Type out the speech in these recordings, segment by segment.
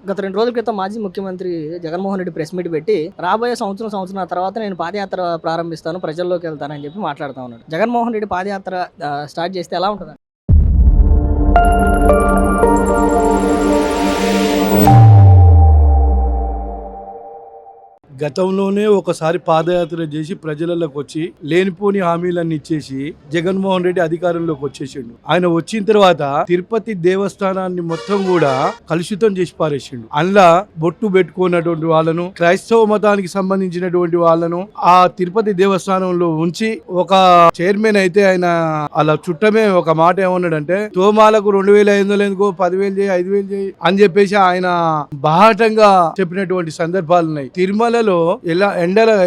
గత 2 రోజుల క్రితం మాజీ ముఖ్యమంత్రి జగన్మోహన్ రెడ్డి ప్రెస్ మీట్ పెట్టి రాబోయే సంవత్సరం తర్వాత నేను పాదయాత్ర ప్రారంభిస్తాను, ప్రజల్లోకి వెళ్తానని చెప్పి మాట్లాడుతా ఉన్నాడు. జగన్మోహన్ రెడ్డి పాదయాత్ర స్టార్ట్ చేస్తే ఎలా ఉంటుంది? గతంలోనే ఒకసారి పాదయాత్ర చేసి ప్రజలలోకి వచ్చి లేనిపోని హామీలన్నీ ఇచ్చేసి జగన్మోహన్ రెడ్డి అధికారంలోకి వచ్చేసిండు. ఆయన వచ్చిన తర్వాత తిరుపతి దేవస్థానాన్ని మొత్తం కూడా కలుషితం చేసి పారేసిండు. అందులో బొట్టు పెట్టుకున్నటువంటి వాళ్ళను, క్రైస్తవ మతానికి సంబంధించినటువంటి వాళ్ళను ఆ తిరుపతి దేవస్థానంలో ఉంచి ఒక చైర్మన్ అయితే ఆయన అలా చుట్టమే ఒక మాట ఏమన్నాడంటే, తోమాలకు 2,500 ఎందుకో 10,000 చేయి, 5,000 చేయి అని చెప్పేసి ఆయన బాహటంగా చెప్పినటువంటి సందర్భాలు ఉన్నాయి. తిరుమలలో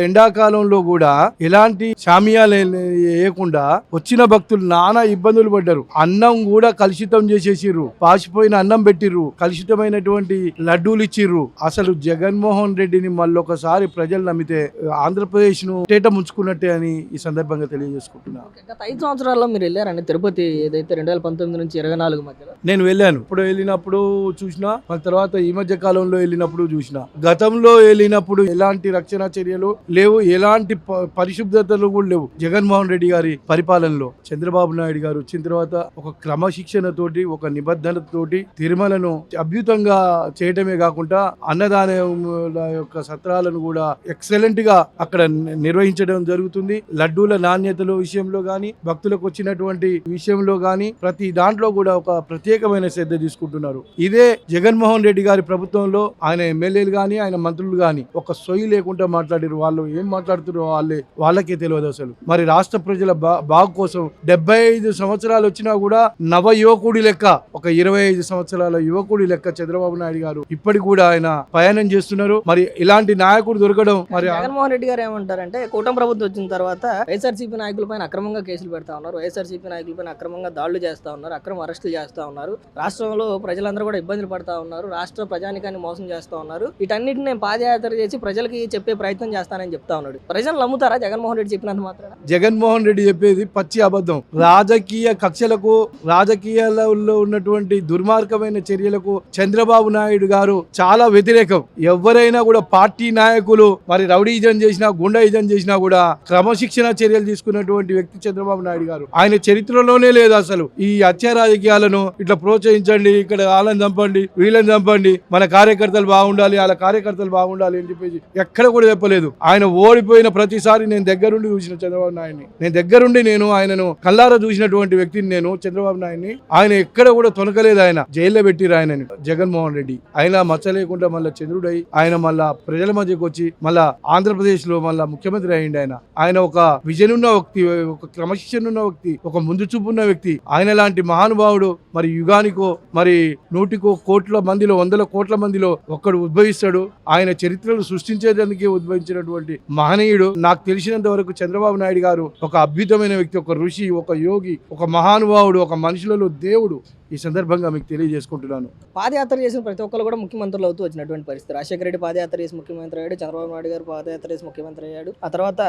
ఎండాకాలంలో కూడా ఎలాంటి షామియాలు వేయకుండా వచ్చిన భక్తులు నానా ఇబ్బందులు పడ్డారు. అన్నం కూడా కలుషితం చేసేసిర్రు, పాసిపోయిన అన్నం పెట్టిర్రు, కలుషితమైనటువంటి లడ్డూలు ఇచ్చిర్రు. అసలు జగన్మోహన్ రెడ్డిని మళ్ళొకసారి ప్రజలు నమ్మితే ఆంధ్రప్రదేశ్ ను తేట ముంచుకున్నట్టే అని ఈ సందర్భంగా తెలియజేసుకుంటున్నా. గత 5 సంవత్సరాల్లో మీరు వెళ్ళారండి తిరుపతి, ఏదైతే 2019 నుంచి 24 మధ్యలో? నేను వెళ్ళాను. ఇప్పుడు వెళ్ళినప్పుడు చూసినా, తర్వాత ఈ మధ్య కాలంలో వెళ్ళినప్పుడు చూసినా. గతంలో వెళ్ళినప్పుడు ఎలాంటి రక్షణ చర్యలు లేవు, ఎలాంటి పరిశుభ్రతలు కూడా లేవు. జగన్మోహన్ రెడ్డి గారి పరిపాలనలో చంద్రబాబు నాయుడు గారు వచ్చిన తర్వాత ఒక క్రమశిక్షణ తోటి, ఒక నిబద్ధతతోటి తిరుమలను అద్భుతంగా చేయటమే కాకుండా అన్నదాన యొక్క సత్రాలను కూడా ఎక్సలెంట్ గా అక్కడ నిర్వహించడం జరుగుతుంది. లడ్డూల నాణ్యతల విషయంలో గాని, భక్తులకు వచ్చినటువంటి విషయంలో గాని ప్రతి దాంట్లో కూడా ఒక ప్రత్యేకమైన శ్రద్ధ తీసుకుంటున్నారు. ఇదే జగన్మోహన్ రెడ్డి గారి ప్రభుత్వంలో ఆయన ఎమ్మెల్యేలు గాని, ఆయన మంత్రులు గాని ఒక సొయ్యి లేకుండా మాట్లాడారు. వాళ్ళు ఏం మాట్లాడుతున్నారో వాళ్ళకే తెలియదు అసలు. మరి రాష్ట్ర ప్రజల బాగు కోసం 75 సంవత్సరాలు వచ్చినా కూడా నవ యువకుడి లెక్క, ఒక 25 సంవత్సరాల యువకుడి లెక్క చంద్రబాబు నాయుడు గారు ఇప్పటికి కూడా ఆయన ప్రయాణం చేస్తున్నారు. మరి ఇలాంటి నాయకుడు దొరకడం. మరి జగన్మోహన్ రెడ్డి గారు ఏమంటారంటే, కూటమి ప్రభుత్వం వచ్చిన తర్వాత వైఎస్ఆర్సీపీ నాయకులపైన అక్రమంగా కేసులు పెడతా ఉన్నారు, వైఎస్ఆర్సీపీ నాయకులపైన అక్రమంగా దాడులు చేస్తా ఉన్నారు, అక్రమ అరెస్టులు చేస్తా ఉన్నారు, రాష్ట్రంలో ప్రజలందరూ కూడా ఇబ్బందులు పడతా ఉన్నారు, రాష్ట్ర ప్రజానికాన్ని మోసం చేస్తా ఉన్నారు, వీటన్నిటిని నేను పాదయాత్ర చేసి ప్రజలకి చెప్పే ప్రయత్నం చేస్తానని చెప్తా ఉన్నాడు. ప్రజలు నమ్ముతారా జగన్మోహన్ రెడ్డి చెప్పినంత మాత్రం? జగన్మోహన్ రెడ్డి చెప్పేది పచ్చి అబద్ధం. రాజకీయ కక్షలకు, రాజకీయాలలో ఉన్నటువంటి దుర్మార్గమైన చర్యలకు చంద్రబాబు నాయుడు గారు చాలా వ్యతిరేకం. ఎవరైనా కూడా పార్టీ నాయకులు మరి రౌడీజం చేసినా, గుండాయిజం చేసినా కూడా క్రమశిక్షణ చర్యలు తీసుకున్నటువంటి వ్యక్తి చంద్రబాబు నాయుడు గారు. ఆయన చరిత్రలోనే లేదు అసలు ఈ హత్య రాజకీయాలను ఇట్లా ప్రోత్సహించండి, ఇక్కడ వాళ్ళని చంపండి, వీళ్ళని చంపండి, మన కార్యకర్తలు బాగుండాలి, వాళ్ళ కార్యకర్తలు బాగుండాలి అని చెప్పేసి ఎక్కడ కూడా చెప్పలేదు. ఆయన ఓడిపోయిన ప్రతిసారి నేను దగ్గరుండి చూసిన చంద్రబాబు నాయుడిని, నేను ఆయనను కల్లారా చూసినటువంటి వ్యక్తిని నేను చంద్రబాబు నాయుడిని. ఆయన ఎక్కడ కూడా తొనకలేదు. ఆయన జైల్లో పెట్టిరు ఆయనని జగన్మోహన్ రెడ్డి. ఆయన మచ్చ లేకుండా మళ్ళా చంద్రుడై ఆయన మళ్ళా ప్రజల మధ్యకు వచ్చి మళ్ళా ఆంధ్రప్రదేశ్ లో మళ్ళా ముఖ్యమంత్రి అయ్యిండు. ఆయన ఒక విజన్ ఉన్న వ్యక్తి, ఒక క్రమశిక్షణ ఉన్న వ్యక్తి, ఒక ముందు చూపు ఉన్న వ్యక్తి. ఆయన లాంటి మహానుభావుడు మరి యుగానికో మరి 100 కోట్ల మందిలో, 100 కోట్ల మందిలో ఒక్కడు ఉద్భవిస్తాడు. ఆయన చరిత్రను సృష్టించేదానికి ఉద్భవించినటువంటి మహనీయుడు. నాకు తెలిసినంత వరకు చంద్రబాబు నాయుడు గారు ఒక అద్భుతమైన వ్యక్తి, ఒక ఋషి, ఒక యోగి, ఒక మహానుభావుడు, ఒక మనుషులలో దేవుడు. ఈ సందర్భంగా మీకు తెలియజేసుకుంటున్నాను. పాదయాత్ర చేసిన ప్రతి ఒక్కరు కూడా ముఖ్యమంత్రులు అవుతూ వచ్చినటువంటి పరిస్థితి. రాజశేఖర రెడ్డి పాదయాత్ర చేసి ముఖ్యమంత్రి అయ్యాడు, చంద్రబాబు నాయుడు గారు పాదయాత్ర చేసి ముఖ్యమంత్రి అయ్యాడు, ఆ తర్వాత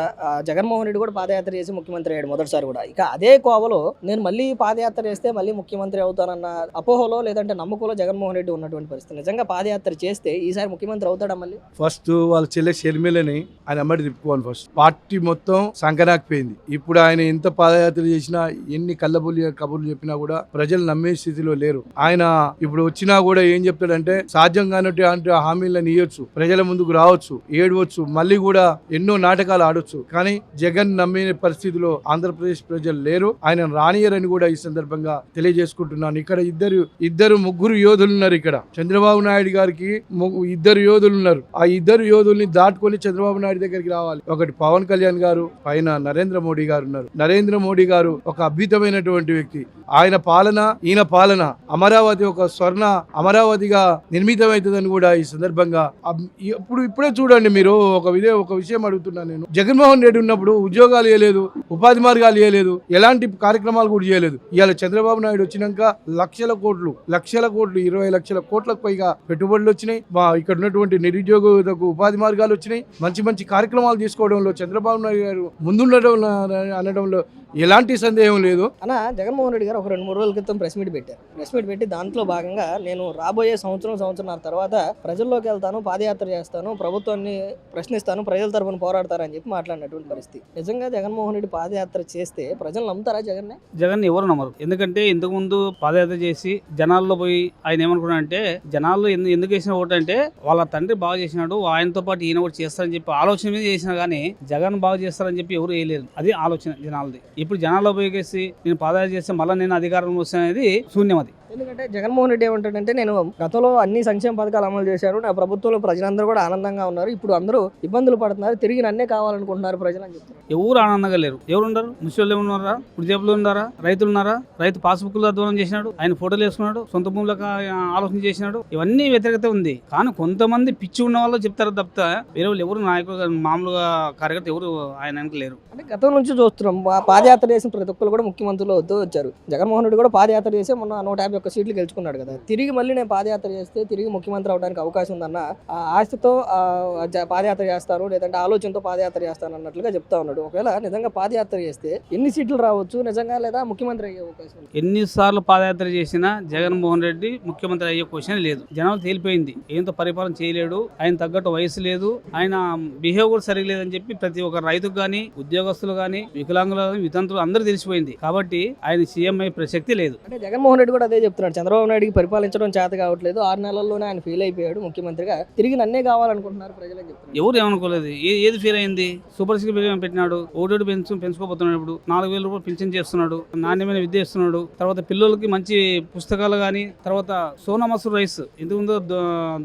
జగన్మోహన్ రెడ్డి కూడా పాదయాత్ర చేసి ముఖ్యమంత్రి అయ్యాడు మొదటిసారి కూడా. ఇక అదే కోవలో నేను మళ్ళీ పాదయాత్ర చేస్తే మళ్ళీ ముఖ్యమంత్రి అవుతానన్న అపోహలో లేదంటే నమ్మకంలో జగన్మోహన్ రెడ్డి ఉన్నటువంటి పరిస్థితి. నిజంగా పాదయాత్ర చేస్తే ఈసారి ముఖ్యమంత్రి అవుతాడా మళ్ళీ? ఫస్ట్ వాళ్ళ చెల్లె షర్మిలని ఆయన అమ్మడి తిప్పుకోవాలి. ఫస్ట్ పార్టీ మొత్తం సంకనాకపోయింది. ఇప్పుడు ఆయన ఎంత పాదయాత్ర చేసినా, ఎన్ని కళ్ళబుల్లి కబుర్లు చెప్పినా కూడా ప్రజలు నమ్మే స్థితిలో లేరు. ఆయన ఇప్పుడు వచ్చినా కూడా ఏం చెప్తాడంటే, సాధ్యం కానటువంటి హామీలను ఇవ్వచ్చు, ప్రజల ముందుకు రావచ్చు, ఏడవచ్చు, మళ్ళీ కూడా ఎన్నో నాటకాలు ఆడొచ్చు. కానీ జగన్ నమ్మే పరిస్థితిలో ఆంధ్రప్రదేశ్ ప్రజలు లేరు. ఆయన రానియరని కూడా ఈ సందర్భంగా తెలియజేసుకుంటున్నాను. ఇక్కడ ఇద్దరు ముగ్గురు యోధులు ఉన్నారు. ఇక్కడ చంద్రబాబు నాయుడు గారికి 2 యోధులు ఉన్నారు. ఆ 2 యోధుల్ని దాటుకొని చంద్రబాబు నాయుడు దగ్గరికి రావాలి. ఒకటి పవన్ కళ్యాణ్ గారు, పైన నరేంద్ర మోడీ గారు ఉన్నారు. నరేంద్ర మోడీ గారు ఒక అద్భుతమైనటువంటి వ్యక్తి. ఆయన పాలన, ఈయన పాలన అమరావతి ఒక స్వర్ణ అమరావతిగా నిర్మితమవుతుందని కూడా ఈ సందర్భంగా ఇప్పుడే చూడండి. మీరు ఒక విషయం అడుగుతున్నాను నేను. జగన్మోహన్ రెడ్డి ఉన్నప్పుడు ఉద్యోగాలు ఇవ్వలేదు, ఉపాధి మార్గాలు ఇవ్వలేదు, ఎలాంటి కార్యక్రమాలు కూడా చేయలేదు. ఇవాళ చంద్రబాబు నాయుడు వచ్చినాక లక్షల కోట్లు 20 లక్షల కోట్లకు పైగా పెట్టుబడులు వచ్చినాయి. ఇక్కడ ఉన్నటువంటి నిరుద్యోగులకు ఉపాధి మార్గాలు వచ్చినాయి. మంచి కార్యక్రమాలు తీసుకోవడంలో చంద్రబాబు నాయుడు గారు ముందుండడం అనడంలో ఎలాంటి సందేహం లేదు. అన్న జగన్మోహన్ రెడ్డి గారు ఒక 2-3 రోజుల క్రితం ప్రెస్ మీట్ పెట్టారు. ప్రెస్ మీట్ పెట్టి దాంట్లో భాగంగా నేను రాబోయే సంవత్సరంన్నర తర్వాత ప్రజల్లోకి వెళ్తాను, పాదయాత్ర చేస్తాను, ప్రభుత్వాన్ని ప్రశ్నిస్తాను, ప్రజల తరపున పోరాడతారని చెప్పి మాట్లాడినటువంటి పరిస్థితి. నిజంగా జగన్మోహన్ రెడ్డి పాదయాత్ర చేస్తే ప్రజలు నమ్ముతారా జగన్ ఎవరు నమ్మరు. ఎందుకంటే ఇంతకుముందు పాదయాత్ర చేసి జనాల్లో పోయి ఆయన ఏమనుకున్నాడంటే, జనాల్లో ఎందుకు వేసిన ఓటు అంటే వాళ్ళ తండ్రి బాగా చేసినాడు, ఆయనతో పాటు ఈయన కూడా చేస్తారని చెప్పి ఆలోచన మీద చేసినా గానీ జగన్ బాగా చేస్తారని చెప్పి ఎవరు వేయలేరు. అది ఆలోచన జనాలది. ఇప్పుడు జనాల్లో పోయేసి నేను పాదయాత్ర చేస్తే మళ్ళీ నేను అధికారంలో వస్తాననేది శూన్యం. అది ఎందుకంటే జగన్మోహన్ రెడ్డి ఏమంటాడంటే, నేను గతంలో అన్ని సంక్షేమ పథకాలు అమలు చేశాను, నా ప్రభుత్వంలో ప్రజలందరూ కూడా ఆనందంగా ఉన్నారు, ఇప్పుడు అందరూ ఇబ్బందులు పడుతున్నారు, తిరిగి నన్నే కావాలనుకుంటున్నారు ప్రజలు అని చెప్తున్నారు. ఎవరు ఆనందంగా లేరు. ఎవరు ఉండరు? ముసలి ఉన్నారా? వృద్ధాపులు ఉన్నారా? రైతులు ఉన్నారా? రైతు పాస్బుక్లు దూరం చేసినాడు, ఆయన ఫోటోలు వేసుకున్నాడు, సొంత భూములకు ఆలోచన చేసినాడు. ఇవన్నీ వ్యతిరేకత ఉంది. కానీ కొంతమంది పిచ్చి ఉన్న వాళ్ళు చెప్తారు తప్ప వేరే వాళ్ళు ఎవరు నాయకులు మామూలుగా కార్యకర్త ఎవరు ఆయన వెనక లేరు. అంటే గతం నుంచి చూస్తున్నాం, పాదయాత్ర చేసిన ప్రతి ఒక్కరు కూడా ముఖ్యమంత్రులు వద్దు వచ్చారు. జగన్మోహన్ రెడ్డి కూడా పాదయాత్ర చేసి మొన్న 151 సీట్లు గెలుచుకున్నాడు కదా. తిరిగి మళ్ళీ నేను పాదయాత్ర చేస్తే తిరిగి ముఖ్యమంత్రి అవడానికి అవకాశం ఉందన్న ఆశతో పాదయాత్ర చేస్తాను, లేదంటే ఆలోచనతో పాదయాత్ర చేస్తాను అన్నట్లుగా చెప్తా ఉన్నాడు. ఒకవేళ నిజంగా పాదయాత్ర చేస్తే ఎన్ని సీట్లు రావచ్చు నిజంగా, లేదా ముఖ్యమంత్రి అయ్యే అవకాశం? ఎన్నిసార్లు పాదయాత్ర చేసినా జగన్మోహన్ రెడ్డి ముఖ్యమంత్రి అయ్యే క్వశ్చన్ లేదు. జనాలు తేలిపోయింది. ఏంతో పరిపాలన చేయలేడు, ఆయన తగ్గట్టు వయసు లేదు, ఆయన బిహేవ్ కూడా సరిలేదని చెప్పి ప్రతి ఒక్క రైతుకు గానీ, ఉద్యోగస్తులు గానీ, వికలాంగులు గానీ, వితంతులు అందరూ తెలిసిపోయింది. కాబట్టి ఆయన సీఎం అయ్యే ప్రసక్తి లేదు. అంటే జగన్మోహన్ రెడ్డి కూడా అదే చెప్తున్నాడు. చంద్రబాబు నాయుడికి పరిపాలించడం చేత కావట్లేదు, 6 నెలల్లోనే ఆయన ఫెయిల్ అయిపోయాడు ముఖ్యమంత్రిగా, తిరిగి నన్నే కావాలనుకుంటున్నారు ప్రజలు అని చెప్తున్నారు. ఎవరు ఏమనుకోలేదు. ఏది ఫెయిల్ అయింది? సూపర్ సిక్స్ పెట్టినాడు, ఓటు పెంచుకోబోతున్నాడు, ఇప్పుడు 4,000 రూపాయలు పింఛన్ చేస్తున్నాడు, నాణ్యమైన విద్య ఇస్తున్నాడు, తర్వాత పిల్లలకి మంచి పుస్తకాలు గానీ, తర్వాత సోనా మసూర్ రైస్ ఇంతకుముందు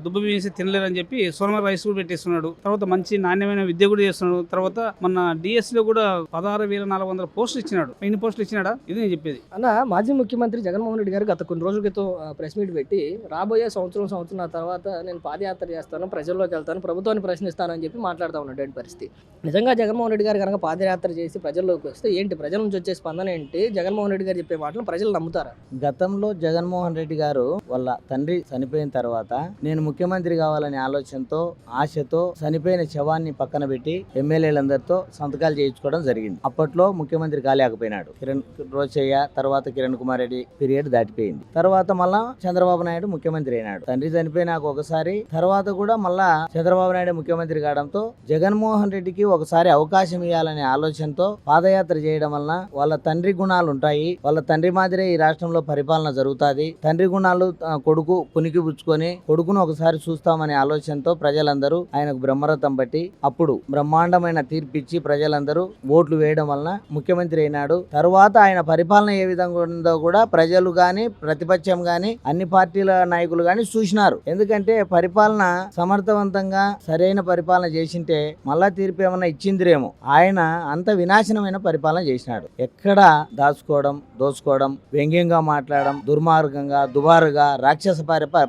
దుబ్బ వేసి తినలేరని చెప్పి సోనా రైస్ కూడా పెట్టిస్తున్నాడు, తర్వాత మంచి నాణ్యమైన విద్య కూడా చేస్తున్నాడు, తర్వాత మన డిఎస్ లో కూడా 16,400 పోస్టులు ఇచ్చినాడు. ఎన్ని పోస్టులు ఇచ్చినాడా? ఇది నేను చెప్పేది. అన్న మాజీ ముఖ్యమంత్రి జగన్మోహన్ రెడ్డి గారు గత కొన్ని రోజుల క్రితం ప్రెస్ మీట్ పెట్టి రాబోయే సంవత్సరం తర్వాత నేను పాదయాత్ర చేస్తాను, ప్రజల్లోకి వెళ్తాను, ప్రభుత్వాన్ని ప్రశ్నిస్తానని చెప్పి మాట్లాడుతూ ఉన్నటువంటి పరిస్థితి. నిజంగా జగన్మోహన్ రెడ్డి గారు కనుక పాదయాత్ర చేసి ప్రజల్లోకి వస్తే ఏంటి, ప్రజల నుంచి వచ్చే స్పందన ఏంటి? జగన్మోహన్ రెడ్డి గారు చెప్పే మాటలు ప్రజలు నమ్ముతారా? గతంలో జగన్మోహన్ రెడ్డి గారు వాళ్ళ తండ్రి చనిపోయిన తర్వాత నేను ముఖ్యమంత్రి కావాలనే ఆలోచనతో, ఆశతో చనిపోయిన శవాన్ని పక్కన పెట్టి ఎమ్మెల్యేలందరితో సంతకాలు చేయించుకోవడం జరిగింది. అప్పట్లో ముఖ్యమంత్రి కాలేకపోయినాడు. రోచయ్య తర్వాత కిరణ్ కుమార్ రెడ్డి పీరియడ్ దాటిపోయింది. తర్వాత మళ్ళా చంద్రబాబు నాయుడు ముఖ్యమంత్రి అయినాడు. తండ్రి చనిపోయినాక ఒకసారి, తర్వాత కూడా మళ్ళా చంద్రబాబు నాయుడు ముఖ్యమంత్రి కావడంతో జగన్మోహన్ రెడ్డికి ఒకసారి అవకాశం ఇవ్వాలనే ఆలోచనతో పాదయాత్ర చేయడం వలన వాళ్ళ తండ్రి గుణాలు ఉంటాయి, వాళ్ళ తండ్రి మాదిరే ఈ రాష్ట్రంలో పరిపాలన జరుగుతుంది, తండ్రి గుణాలు కొడుకు పునికి పుచ్చుకొని కొడుకును ఒకసారి చూస్తామనే ఆలోచనతో ప్రజలందరూ ఆయనకు బ్రహ్మరథం బట్టి అప్పుడు బ్రహ్మాండమైన తీర్పిచ్చి ప్రజలందరూ ఓట్లు వేయడం వలన ముఖ్యమంత్రి అయినాడు. తరువాత ఆయన పరిపాలన ఏ విధంగా ఉందో కూడా ప్రజలు గాని, ప్రతిపక్షం గాని, అన్ని పార్టీల నాయకులు గాని చూసినారు. ఎందుకంటే పరిపాలన సమర్థవంతంగా సరైన పరిపాలన చేసింటే మళ్ళా తీర్పు ఏమన్నా ఇచ్చిందిరేమో. ఆయన అంత వినాశనమైన పరిపాలన చేసినాడు. ఎక్కడ దాచుకోవడం, దోచుకోవడం, వ్యంగ్యంగా మాట్లాడడం, దుర్మార్గంగా, దుబారుగా, రాక్షస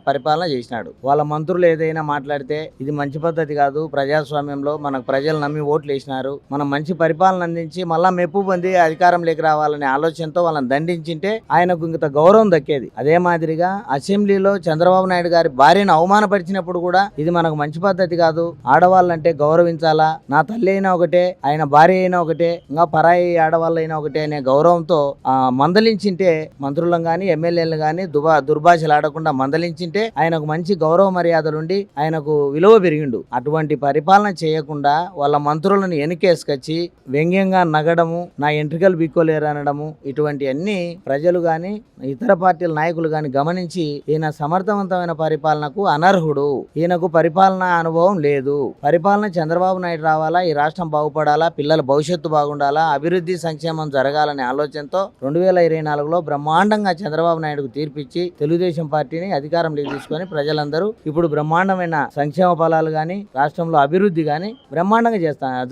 పరిపాలన చేసినాడు. వాళ్ళ మంత్రులు ఏదైనా మాట్లాడితే ఇది మంచి పద్ధతి కాదు, ప్రజాస్వామ్యంలో మనకు ప్రజలు నమ్మి ఓట్లు వేసినారు, మనం మంచి పరిపాలన అందించి మళ్ళా మెప్పు పొంది అధికారంలోకి రావాలనే ఆలోచనతో వాళ్ళని దండించింటే ఆయనకు ఇంత గౌరవం దక్కేది. అదే మాదిరిగా అసెంబ్లీలో చంద్రబాబు నాయుడు గారి భార్యను అవమానపరిచినప్పుడు కూడా ఇది మనకు మంచి పద్ధతి కాదు, ఆడవాళ్ళంటే గౌరవించాలా, నా తల్లి అయినా ఒకటే, ఆయన భార్య అయినా ఒకటే, ఇంకా పరాయి ఆడవాళ్ళు అయినా ఒకటే అనే గౌరవంతో మందలించింటే, మంత్రులను గాని ఎమ్మెల్యేలను గాని దుర్భాషలు ఆడకుండా మందలించింటే ఆయనకు మంచి గౌరవ మర్యాదలుండి ఆయనకు విలువ పెరిగిండు. అటువంటి పరిపాలన చేయకుండా వాళ్ళ మంత్రులను వెనుకేసుకొచ్చి వ్యంగ్యంగా నగడము, నా ఎంట్రికలు బిక్కోలేరు అనడము, ఇటువంటి అన్ని ప్రజలు గాని ఇతర పార్టీల నాయకులు గాని గమనించి ఈయన సమర్థవంతమైన పరిపాలనకు అనర్హుడు, ఈయనకు పరిపాలన అనుభవం లేదు, పరిపాలన చంద్రబాబు నాయుడు రావాలా, ఈ రాష్ట్రం బాగుపడాలా, పిల్లల భవిష్యత్తు బాగుండాలా, అభివృద్ధి సంక్షేమం జరగాలనే ఆలోచనతో 2024లో బ్రహ్మాండంగా చంద్రబాబు నాయుడుకు తీర్పిచ్చి తెలుగుదేశం పార్టీని అధికారంలోకి తీసుకొని ప్రజలందరూ ఇప్పుడు బ్రహ్మాండమైన సంక్షేమ ఫలాలు గాని, రాష్ట్రంలో అభివృద్ధి గాని బ్రహ్మాండంగా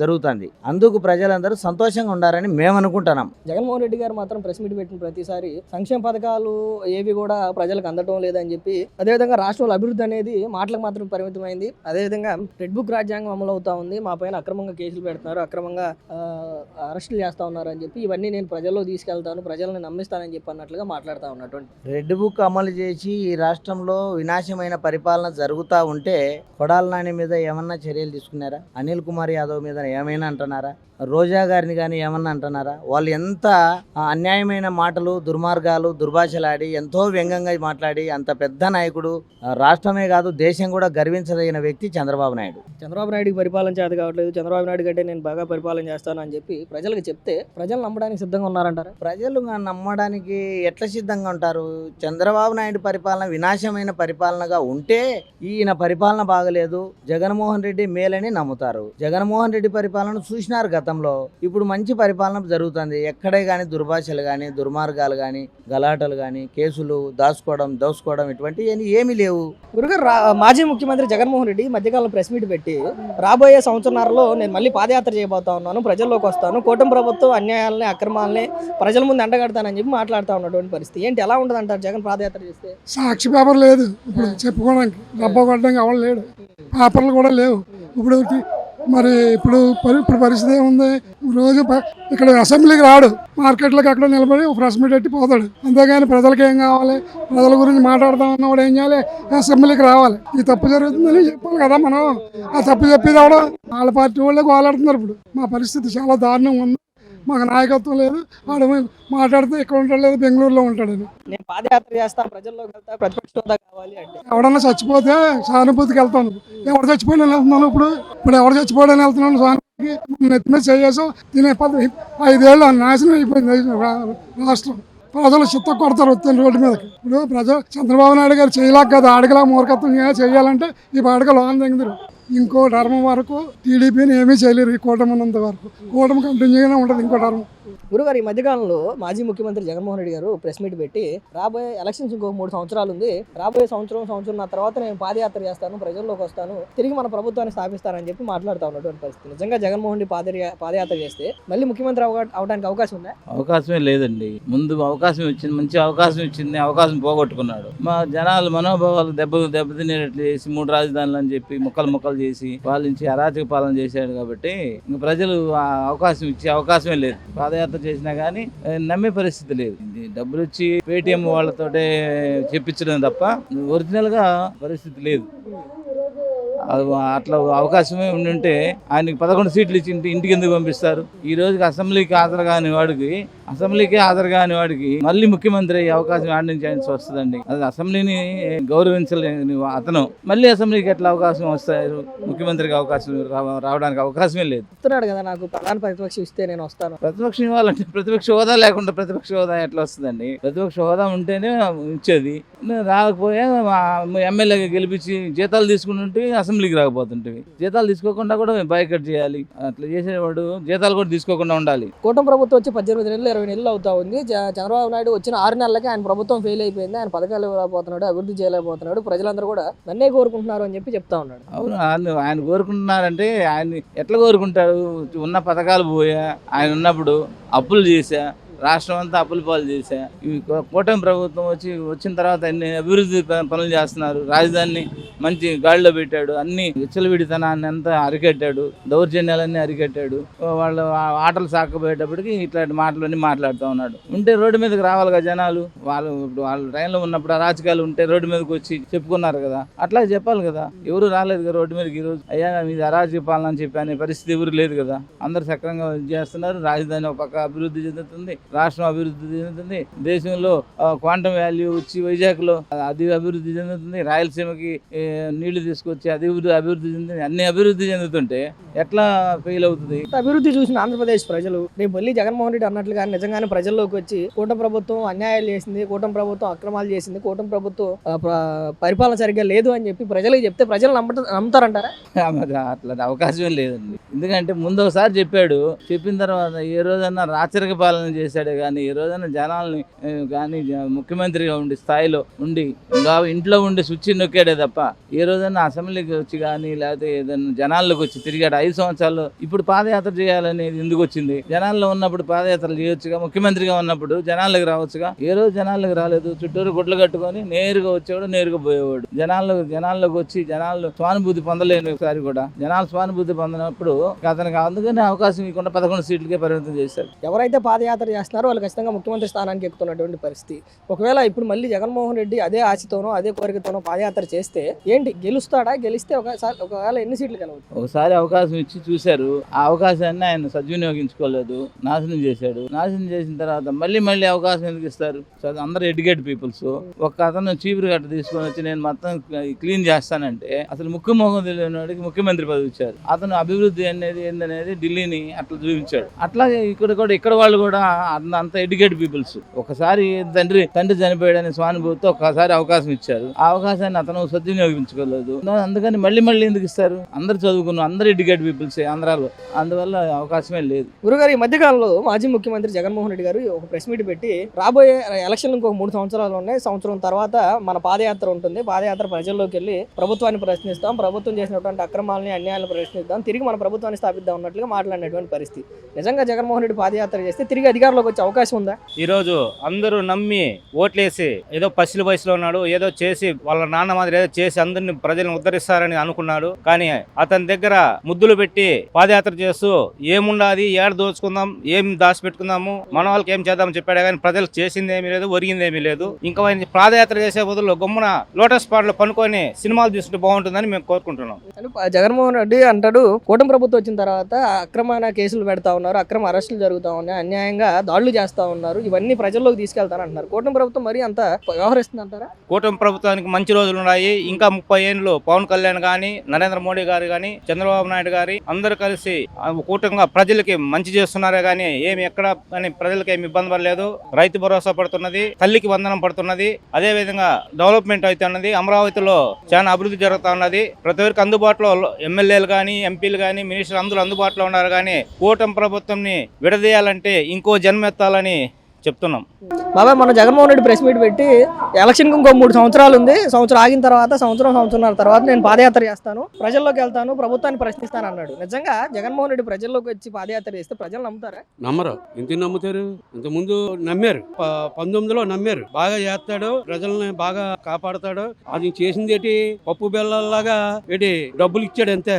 జరుగుతుంది. అందుకు ప్రజలందరూ సంతోషంగా ఉండాలని మేము అనుకుంటున్నాం. జగన్మోహన్ రెడ్డి గారు మాత్రం ప్రెస్ మీట్ పెట్టిన ప్రతిసారి సంక్షేమ పథకాలు ఏవి కూడా ప్రజలకు అందటం లేదని చెప్పి, అదేవిధంగా రాష్ట్రంలో అభివృద్ధి అనేది మాటలకు మాత్రం పరిమితమైంది. అదేవిధంగా రెడ్ బుక్ రాజ్యాంగం అమలు అవుతా ఉంది, మా పైన అక్రమంగా కేసులు పెడుతున్నారు, అక్రమంగా అరెస్టులు చేస్తా ఉన్నారు అని చెప్పి, ఇవన్నీ నేను ప్రజల్లో తీసుకెళ్తాను, ప్రజలను నమ్మిస్తానని చెప్పి అన్నట్లుగా మాట్లాడుతూ ఉన్నటువంటి రెడ్ బుక్ అమలు చేసి ఈ రాష్ట్రంలో వినాశమైన పరిపాలన జరుగుతూ ఉంటే కొడాల నాని మీద ఏమన్నా చర్యలు తీసుకున్నారా? అనిల్ కుమార్ యాదవ్ మీద ఏమైనా అంటున్నారా? రోజా గారిని కానీ ఏమన్నా అంటున్నారా? వాళ్ళు ఎంత అన్యాయమైన మాటలు, దుర్మార్గాలు, దుర్భాషలాడి ఎంతో వ్యంగ్యంగా మాట్లాడి అంత పెద్ద నాయకుడు, రాష్ట్రమే కాదు దేశం కూడా గర్వించదగిన వ్యక్తి చంద్రబాబు నాయుడు. చంద్రబాబు నాయుడికి పరిపాలన చేత కావట్లేదు, చంద్రబాబు నాయుడు కంటే నేను బాగా పరిపాలన చేస్తాను అని చెప్పి ప్రజలకు చెప్తే ప్రజలు నమ్మడానికి సిద్ధంగా ఉన్నారంటారా? ప్రజలు నమ్మడానికి ఎట్లా సిద్ధంగా ఉంటారు? చంద్రబాబు నాయుడు పరిపాలన వినాశమైన పరిపాలనగా ఉంటే ఈయన పరిపాలన బాగలేదు, జగన్మోహన్ రెడ్డి మేలని నమ్ముతారు. జగన్మోహన్ రెడ్డి పరిపాలన చూసినారు గతంలో, ఇప్పుడు మంచి పరిపాలన జరుగుతుంది. ఎక్కడే కానీ దుర్భాషలు కానీ, దుర్మార్గాలు కానీ, గలాటలు కానీ, కేసులు దోసుకోవడం ఇటువంటి ఏమీ లేవు. గురుగారు, మాజీ ముఖ్యమంత్రి జగన్మోహన్ రెడ్డి మధ్యకాలంలో ప్రెస్ మీట్ పెట్టి రాబోయే సంవత్సరాల్లో నేను మళ్ళీ పాదయాత్ర చేయబోతా ఉన్నాను, ప్రజల్లోకి వస్తాను, కూటమి ప్రభుత్వం అన్యాయాలని అక్రమాలని ప్రజల ముందు ఎండగడతానని చెప్పి మాట్లాడుతూ ఉన్నటువంటి పరిస్థితి ఏంటి? ఎలా ఉంటుంది అంటారు జగన్ పాదయాత్ర చేస్తే? సాక్షి పేపర్ లేదు ఇప్పుడు చెప్పుకోవడానికి, డబ్బా కొట్టడానికి ఎవరు లేడు, పేపర్లు కూడా లేవు ఇప్పుడు. మరి ఇప్పుడు పరిస్థితి ఏముంది? రోజు ఇక్కడ అసెంబ్లీకి రాడు, మార్కెట్లోకి అక్కడ నిలబడి ప్రెస్ మీట్ పెట్టి పోతాడు. అంతేగాని ప్రజలకు ఏం కావాలి, ప్రజల గురించి మాట్లాడదామన్నా కూడా ఏం చేయాలి? అసెంబ్లీకి రావాలి. ఈ తప్పు జరుగుతుందని చెప్పాలి కదా మనం. ఆ తప్పు చెప్పేది అవడం వాళ్ళ పార్టీ వాళ్ళకి వాలాడుతున్నారు. ఇప్పుడు మా పరిస్థితి చాలా దారుణంగా ఉంది, మాకు నాయకత్వం లేదు, వాడు మాట్లాడితే ఇక్కడ ఉంటాడు లేదు బెంగళూరులో ఉంటాడని. నేను పాదయాత్ర చేస్తా, ప్రజల్లోకి వెళ్తా, ప్రతిపక్ష హోదా కావాలి అంటే ఎవడన్నా చచ్చిపోతే సానుభూతికి వెళ్తాను. ఎవరు చచ్చిపోయిన వెళ్తున్నాను, ఇప్పుడు ఎవరు చచ్చిపోయాడని వెళ్తున్నాను సానుభూతికి. నెత్తి మీద చేసాం తినే 5 ఏళ్ళు నాశనం అయిపోయింది రాష్ట్రం. ప్రజలు చిత్త కొడతారు వచ్చిన రోడ్డు మీదకి. ఇప్పుడు ప్రజలు చంద్రబాబు నాయుడు గారు చేయలేక కదా, ఆడగలా మూర్ఖత్వం చేయాలంటే ఈ పాడక లోన్ తెంగుతారు. ఇంకో టర్మ్ వరకు టీడీపీని ఏమీ చేయలేరు. ఈ కూటమి ఉన్నంత వరకు కూటమి కంటిన్యూగానే ఉంటుంది ఇంకో టర్మ్. గురుగారు, ఈ మధ్యకాలంలో మాజీ ముఖ్యమంత్రి జగన్మోహన్ రెడ్డి గారు ప్రెస్ మీట్ పెట్టి రాబోయే ఎలక్షన్స్ ఇంకో 3 సంవత్సరాలు ఉంది, రాబోయే సంవత్సరం తర్వాత నేను పాదయాత్ర చేస్తాను, ప్రజల్లోకి వస్తాను, తిరిగి మన ప్రభుత్వాన్ని స్థాపిస్తానని చెప్పి మాట్లాడుతూ ఉన్నటువంటి పరిస్థితి. నిజంగా జగన్మోహన్ రెడ్డి పాదయాత్ర చేస్తే మళ్ళీ ముఖ్యమంత్రి అవడానికి అవకాశం ఉందా? అవకాశమే లేదండి. ముందు అవకాశం వచ్చింది, మంచి అవకాశం ఇచ్చింది, అవకాశం పోగొట్టుకున్నాడు. మా జనాలు మనోభావాలు దెబ్బతినేటట్లు చేసి 3 రాజధానులు అని చెప్పి ముక్కలు చేసి పాలించి అరాచక పాలన చేశాడు. కాబట్టి ఇంకా ప్రజలు అవకాశం ఇచ్చే అవకాశమే లేదు. పాదయాత్ర చేసినా కానీ నమ్మే పరిస్థితి లేదు. డబ్బులు ఇచ్చి పేటిఎం వాళ్ళతోటే చెప్పించడం తప్ప ఒరిజినల్ గా పరిస్థితి లేదు. అట్లా అవకాశమే ఉండుంటే ఆయనకి 11 సీట్లు ఇచ్చి ఇంటికి ఎందుకు పంపిస్తారు? ఈ రోజుకి అసెంబ్లీకి హాజరు కాని వాడికి మళ్ళీ ముఖ్యమంత్రి అయ్యే అవకాశం ఆడి నుంచి ఆయన వస్తుందండి. అది అసెంబ్లీని గౌరవించలేని అతను మళ్ళీ అసెంబ్లీకి ఎట్లా అవకాశం వస్తారు? ముఖ్యమంత్రికి అవకాశం రావడానికి అవకాశమే లేదు. చెప్తున్నాడు కదా, నాకు ప్రధాన ప్రతిపక్షం ఇస్తే నేను వస్తాను. ప్రతిపక్షం ఇవ్వాలంటే ప్రతిపక్ష హోదా లేకుండా ప్రతిపక్ష హోదా ఎట్లా వస్తుందండి? ప్రతిపక్ష హోదా ఉంటేనే ఇచ్చేది. రాకపోయా ఎమ్మెల్యేగా గెలిపించి జీతాలు తీసుకుంటుంటే అసెంబ్లీకి రాకపోతుంటేవి. జీతాలు తీసుకోకుండా కూడా బాయ్కట్ చేయాలి. అట్లా చేసేవాడు జీతాలు కూడా తీసుకోకుండా ఉండాలి. కూటమి ప్రభుత్వం వచ్చి 18 నెలలు 20 నెలలు అవుతా ఉంది. చంద్రబాబు నాయుడు వచ్చిన 6 నెలలకి ఆయన ప్రభుత్వం ఫెయిల్ అయిపోయింది, ఆయన పథకాలు ఇవ్వలేకపోతున్నాడు, అభివృద్ధి చేయలేకపోతున్నాడు, ప్రజలందరూ కూడా నన్నే కోరుకుంటున్నారు అని చెప్పి చెప్తా ఉన్నాడు. అవును, ఆయన కోరుకుంటున్నారంటే ఆయన ఎట్లా కోరుకుంటారు? ఉన్న పథకాలు పోయా, ఆయన ఉన్నప్పుడు అప్పులు చేశా, రాష్ట్రం అంతా అప్పుల పాలు చేశా. ఈ కూటమి ప్రభుత్వం వచ్చిన తర్వాత అన్ని అభివృద్ధి పనులు చేస్తున్నారు. రాజధానిని మంచి గాడిలో పెట్టాడు, అన్ని విచ్చలవిడితనాన్ని అంతా అరికట్టాడు, దౌర్జన్యాలన్నీ అరికట్టాడు. వాళ్ళు ఆటలు సాకపోయేటప్పటికి ఇట్లాంటి మాటలన్నీ మాట్లాడుతూ ఉన్నాడు. ఉంటే రోడ్డు మీదకి రావాలిగా జనాలు. వాళ్ళు ట్రైన్లో ఉన్నప్పుడు ఆ రాజకీయాలు ఉంటే రోడ్డు మీదకి వచ్చి చెప్పుకున్నారు కదా, అట్లా చెప్పాలి కదా. ఎవరు రాలేదు కదా రోడ్డు మీదకి. ఈరోజు అయ్యా మీది అరాజక పాలన అని చెప్పి అనే పరిస్థితి ఎవరు లేదు కదా. అందరు సక్రంగా చేస్తున్నారు. రాజధాని ఒక పక్క అభివృద్ధి చెందుతుంది, రాష్ట్రం అభివృద్ధి చెందుతుంది, దేశంలో క్వాంటమ్ వాల్యూ వచ్చి వైజాగ్ లో అది అభివృద్ధి చెందుతుంది, రాయలసీమకి నీళ్లు తీసుకొచ్చి అభివృద్ధి చెందుతుంది. అన్ని అభివృద్ధి చెందుతుంటే ఎట్లా ఫెయిల్ అవుతుంది? అభివృద్ధి చూసిన ఆంధ్రప్రదేశ్ ప్రజలు రేపు మళ్ళీ జగన్మోహన్ రెడ్డి అన్నట్లుగా నిజంగానే ప్రజల్లోకి వచ్చి కూటమి ప్రభుత్వం అన్యాయాలు చేసింది, కూటమి ప్రభుత్వం అక్రమాలు చేసింది, కూటమి ప్రభుత్వం పరిపాలన సరిగ్గా లేదు అని చెప్పి ప్రజలకు చెప్తే ప్రజలు నమ్ముతారంటారా? అట్లా అవకాశమే లేదండి. ఎందుకంటే ముందు ఒకసారి చెప్పాడు, చెప్పిన తర్వాత ఏ రోజన్నా రాచరిక పాలన చేశాడు చేశాడే కానీ ఈ రోజున జనాల్ని కానీ ముఖ్యమంత్రిగా ఉండి స్థాయిలో ఉండి ఇంకా ఇంట్లో ఉండి స్విచ్ నొక్కాడే తప్ప ఏ రోజైనా అసెంబ్లీకి వచ్చి కానీ లేకపోతే ఏదైనా జనాల్లోకి వచ్చి తిరిగాడు. 5 సంవత్సరాలు ఇప్పుడు పాదయాత్ర చేయాలనేది ఎందుకు వచ్చింది? జనాల్లో ఉన్నప్పుడు పాదయాత్రలు చేయొచ్చుగా, ముఖ్యమంత్రిగా ఉన్నప్పుడు జనాలకు రావచ్చుగా. ఏ రోజు జనాలకు రాలేదు. చుట్టూరు గుడ్లు కట్టుకొని నేరుగా వచ్చేవాడు, నేరుగా పోయేవాడు. జనాల్లోకి వచ్చి జనాలు స్వానుభూతి పొందలేని ఒకసారి కూడా జనాలు స్వానుభూతి పొందినప్పుడు అతనికి అందుకని అవకాశం ఇవ్వకుండా 11 సీట్లకే పరిమితం చేశారు. ఎవరైతే పాదయాత్ర చేస్తున్నారో వాళ్ళు ఖచ్చితంగా ముఖ్యమంత్రి స్థానానికి ఎక్కుతున్నటువంటి పరిస్థితి. ఒకవేళ ఇప్పుడు మళ్ళీ జగన్మోహన్ రెడ్డి అదే ఆశతోనో అదే కోరికతోనో పాదయాత్ర చేస్తే ఏంటి గెలుస్తాడా? గెలిస్తే ఒకవేళ ఎన్ని సీట్లు కలవచ్చు? ఒకసారి అవకాశం ఇచ్చి చూశారు. ఆ అవకాశాన్ని ఆయన సద్వినియోగించుకోలేదు, నాశనం చేశాడు. నాశనం చేసిన తర్వాత మళ్ళీ అవకాశం ఎందుకు ఇస్తారు? అందరూ ఎడ్యుకేట్ పీపుల్స్. ఒక అతను చీపురు గట్ట తీసుకొని వచ్చి నేను మొత్తం క్లీన్ చేస్తానంటే అసలు ముఖ్యమోహం తెలియని వాడికి ముఖ్యమంత్రి పదవి ఇచ్చారు. అతను అభివృద్ధి అనేది ఏందనేది ఢిల్లీని అట్లా చూపించాడు. అట్లాగే ఇక్కడ వాళ్ళు కూడా అంత ఎడ్యుకేట్ పీపుల్స్. ఒకసారి తండ్రి చనిపోయాడని స్వానుభూతితో ఒకసారి అవకాశం ఇచ్చారు. ఆ అవకాశాన్ని అతను సద్వినియోగించుకోలేదు. అందుకని మళ్ళీ ఎందుకు ఇస్తారు? అందరు చదువుకున్న అందరు ఎడ్యుకేట్ పీపుల్స్ ఆంధ్రాలో. అందువల్ల అవకాశమే లేదు. గురుగారు, ఈ మధ్యకాలంలో మాజీ ముఖ్యమంత్రి జగన్మోహన్ రెడ్డి గారు ఒక ప్రెస్ మీట్ పెట్టి రాబోయే ఎలక్షన్ ఇంకొక 3 సంవత్సరాలు ఉన్నాయి, సంవత్సరం తర్వాత మన పాదయాత్ర ఉంటుంది, పాదయాత్ర ప్రజల్లోకి వెళ్ళి ప్రభుత్వాన్ని ప్రశ్నిస్తాం, ప్రభుత్వం చేసినటువంటి అక్రమాలని అన్యాయాలను ప్రశ్నిస్తాం, తిరిగి మన ప్రభుత్వాన్ని స్థాపిద్దాం అన్నట్లుగా మాట్లాడినటువంటి పరిస్థితి. నిజంగా జగన్మోహన్ రెడ్డి పాదయాత్ర చేస్తే తిరిగి అధికారంలోకి వచ్చే అవకాశం ఉందా? ఈరోజు అందరూ నమ్మి ఓట్లేసి ఏదో పసిల వయసులో ఉన్నాడు, ఏదో చేసి వాళ్ళ నాన్న మాదిరి ఏదో చేసి అందరిని ప్రజలను ఉద్ధరిస్తారని అనుకున్నాడు. కానీ అతని దగ్గర ముద్దులు పెట్టి పాదయాత్ర చేస్తూ ఏముండాది, ఏడ దోచుకుందాం, ఏం దాచిపెట్టుకుందాము, మన వాళ్ళకి ఏం చేద్దామని చెప్పాడు. కానీ ప్రజలకు చేసింది ఏమీ లేదు, ఒరిగిందేమీ లేదు. ఇంకా పాదయాత్ర చేసే బదులు గమ్మున లోటస్ పాటలో పనుకొని సినిమాలు తీసుకుంటే బాగుంటుందని మేము కోరుకుంటున్నాం. జగన్మోహన్ రెడ్డి అంటాడు కూటమి ప్రభుత్వం వచ్చిన తర్వాత అక్రమైన కేసులు పెడతా ఉన్నారు, అక్రమ అరెస్టులు జరుగుతా ఉన్నాయి, అన్యాయంగా దాడులు చేస్తా ఉన్నారు, ఇవన్నీ ప్రజల్లోకి తీసుకెళ్తాను అంటున్నారు. కూటమి ప్రభుత్వం మరి అంత వ్యవహరిస్తుంది అంటారా? కూటమి ప్రభుత్వానికి మంచి రోజులు ఉన్నాయి. ఇంకా 30 ఏళ్ళు పవన్ కళ్యాణ్ గాని, నరేంద్ర మోడీ గారు గాని, చంద్రబాబు నాయుడు గారి అందరూ కలిసి కూటమిగా ప్రజలకి మంచి చేస్తున్నారే గానీ ఏమి ఎక్కడ కానీ ప్రజలకి ఏమి ఇబ్బంది పడలేదు. రైతు భరోసా పడుతున్నది, తల్లికి వందనం పడుతున్నది, అదే విధంగా డెవలప్మెంట్ అవుతున్నది. అమరావతిలో చాలా అభివృద్ధి జరుగుతూ ఉన్నది. ప్రతి ఒక్కరికి అందుబాటులో ఎమ్మెల్యేలు కానీ, ఎంపీలు కానీ, మినిస్టర్లు అందరూ అందుబాటులో ఉన్నారు. కానీ కూటమి ప్రభుత్వంని విడదీయాలంటే ఇంకో జన్మెత్తాలని చెప్తున్నాం. బాబాయ్, మన జగన్మోహన్ రెడ్డి ప్రెస్ మీట్ పెట్టి ఎలక్షన్కి ఇంకో 3 సంవత్సరాలు ఉంది, సంవత్సరం ఆగిన తర్వాత సంవత్సరంన్నర తర్వాత నేను పాదయాత్ర చేస్తాను, ప్రజల్లోకి వెళ్తాను, ప్రభుత్వాన్ని ప్రశ్నిస్తాను అన్నాడు. నిజంగా జగన్మోహన్ రెడ్డి ప్రజల్లోకి వచ్చి పాదయాత్ర చేస్తే ప్రజలు నమ్ముతారా? నమ్మరు. ఎందుకు నమ్ముతారు? ఇంతకుముందు నమ్మారు, 19లో నమ్మారు. బాగా చేస్తాడు, ప్రజల్ని బాగా కాపాడతాడు. అది చేసింది ఏంటి? పప్పు బెల్లలాగా ఏంటి డబ్బులు ఇచ్చాడు అంతే.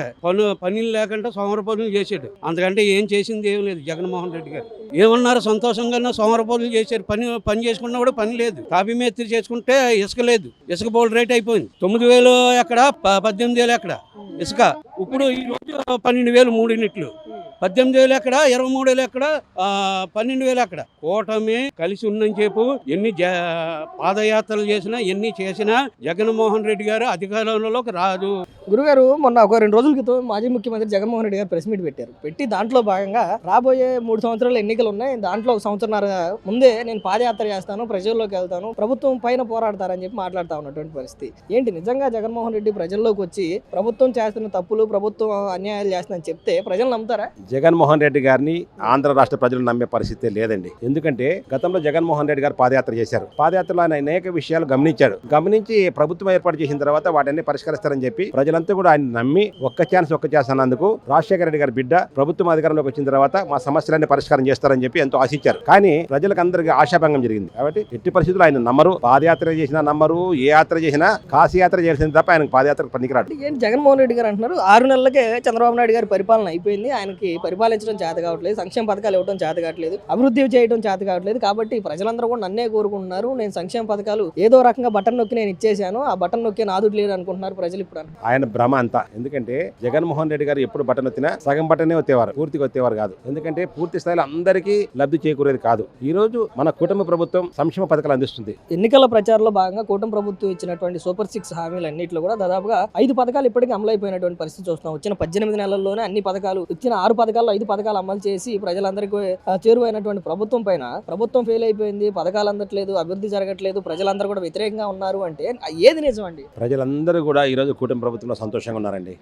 పనులు లేకుండా సోమర పనులు చేశాడు. అంతకంటే ఏం చేసింది ఏం లేదు జగన్మోహన్ రెడ్డి గారు. ఏమన్నారు? సంతోషంగా సోమర పనులు చేశారు. పని చేసుకున్నా కూడా పని లేదు. కాఫీ మేస్త్రి చేసుకుంటే ఇసుక లేదు, ఇసుక బోల్ రేట్ అయిపోయింది. 9,000 ఎక్కడ, 18,000 ఎక్కడ ఇసుక. ఇప్పుడు ఈ రోజు 12,000 3 యూనిట్లు. 18,000 ఎక్కడ, 23,000 ఎక్కడ, 12,000 ఎక్కడ. కూటమి కలిసి ఉందని చెప్పు ఎన్ని పాదయాత్రలు చేసినా ఎన్ని చేసినా జగన్మోహన్ రెడ్డి గారు అధికారంలోకి రాదు. గురుగారు, మొన్న ఒక 2 రోజుల క్రితం మాజీ ముఖ్యమంత్రి జగన్మోహన్ రెడ్డి గారు ప్రెస్ మీట్ పెట్టి దాంట్లో భాగంగా రాబోయే 3 సంవత్సరాలు ఎన్నికలు ఉన్నాయి, దాంట్లో 1 సంవత్సరాల ముందే నేను పాదయాత్ర చేస్తాను, ప్రజల్లోకి వెళ్తాను, ప్రభుత్వం పైన పోరాడతారని చెప్పి మాట్లాడుతూ ఉన్నటువంటి పరిస్థితి ఏంటి? నిజంగా జగన్మోహన్ రెడ్డి ప్రజల్లోకి వచ్చి ప్రభుత్వం చేస్తున్న తప్పులు, ప్రభుత్వం అన్యాయాలు చేస్తుందని చెప్తే ప్రజలు నమ్ముతారా? జగన్మోహన్ రెడ్డి గారిని ఆంధ్ర రాష్ట్ర ప్రజలు నమ్మే పరిస్థితి లేదండి. ఎందుకంటే గతంలో జగన్మోహన్ రెడ్డి గారు పాదయాత్ర చేశారు. పాదయాత్రలో ఆయన అనేక విషయాలు గమనించి ప్రభుత్వం ఏర్పాటు చేసిన తర్వాత వాటిని పరిష్కరిస్తారని చెప్పి ప్రజలంతా కూడా ఆయన నమ్మి ఒక్క ఛాన్స్ అన్నందుకు రాజశేఖర రెడ్డి గారి బిడ్డ ప్రభుత్వం అధికారంలోకి వచ్చిన తర్వాత మా సమస్యలన్నీ పరిష్కారం చేస్తారని చెప్పి ఎంతో ఆశించారు. కానీ ప్రజలకు అందరికీ ఆశాభంగం జరిగింది. కాబట్టి ఎట్టి పరిస్థితులు ఆయన నమ్మరు. పాదయాత్ర చేసినా నమ్మరు, ఏ యాత్ర చేసినా కాశీ యాత్ర చేసింది తప్ప ఆయనకు పాదయాత్ర పనికిరాడు. జగన్మోహన్ రెడ్డి గారు అంటున్నారు 6 నెలలకే చంద్రబాబు నాయుడు గారి పరిపాలన అయిపోయింది, ఆయనకి పరిపాలించడం చేత కావట్లేదు, సంక్షేమ పథకాలు ఇవ్వడం చేత కావట్లేదు, అభివృద్ధి చేయడం చేత కావట్లేదు, కాబట్టి ప్రజలందరూ కూడా నన్నే కోరుకుంటున్నారు, నేను సంక్షేమ పథకాలు ఏదో రకంగా బటన్ నొక్కి నేను ఇచ్చేసాను, ఆ బటన్ నొక్కి నాదుడు లేదు అనుకుంటున్నారు ప్రజలు. ఇప్పుడు ఆయన భ్రమ అంతా. ఎందుకంటే జగన్మోహన్ రెడ్డి గారు ఎప్పుడు బటన్ వచ్చినా సగం బటనే వచ్చేవారు, పూర్తిగా వచ్చేవారు కాదు. ఎందుకంటే పూర్తి స్థాయిలో అందరికీ లబ్ధి చేకూరేది కాదు. ఈ రోజు మన కుటుంబ ప్రభుత్వం సంక్షేమ పథకాలు అందిస్తుంది. ఎన్నికల ప్రచారంలో భాగంగా కూటమి ప్రభుత్వం ఇచ్చినటువంటి సూపర్ 6 హామీలు అన్నింటిలో కూడా దాదాపుగా 5 పథకాలు ఇప్పటికీ అమలు అయిపోయినటువంటి పరిస్థితి చూస్తున్నాం. వచ్చిన 18 నెలల్లోనే అన్ని పథకాలు, ఇచ్చిన 6 పథకాల్లో 5 పథకాలు అమలు చేసి ప్రజలందరికీ చేరువైనటువంటి ప్రభుత్వం పైన ప్రభుత్వం ఫెయిల్ అయిపోయింది, పథకాలు అందట్లేదు, అభివృద్ధి జరగట్లేదు, ప్రజలందరూ కూడా వ్యతిరేకంగా ఉన్నారు అంటే ఏది నిజం అండి? ప్రజలందరూ కూడా ఈ రోజు కూటమి ప్రభుత్వంలో సంతోషంగా ఉన్నారండి.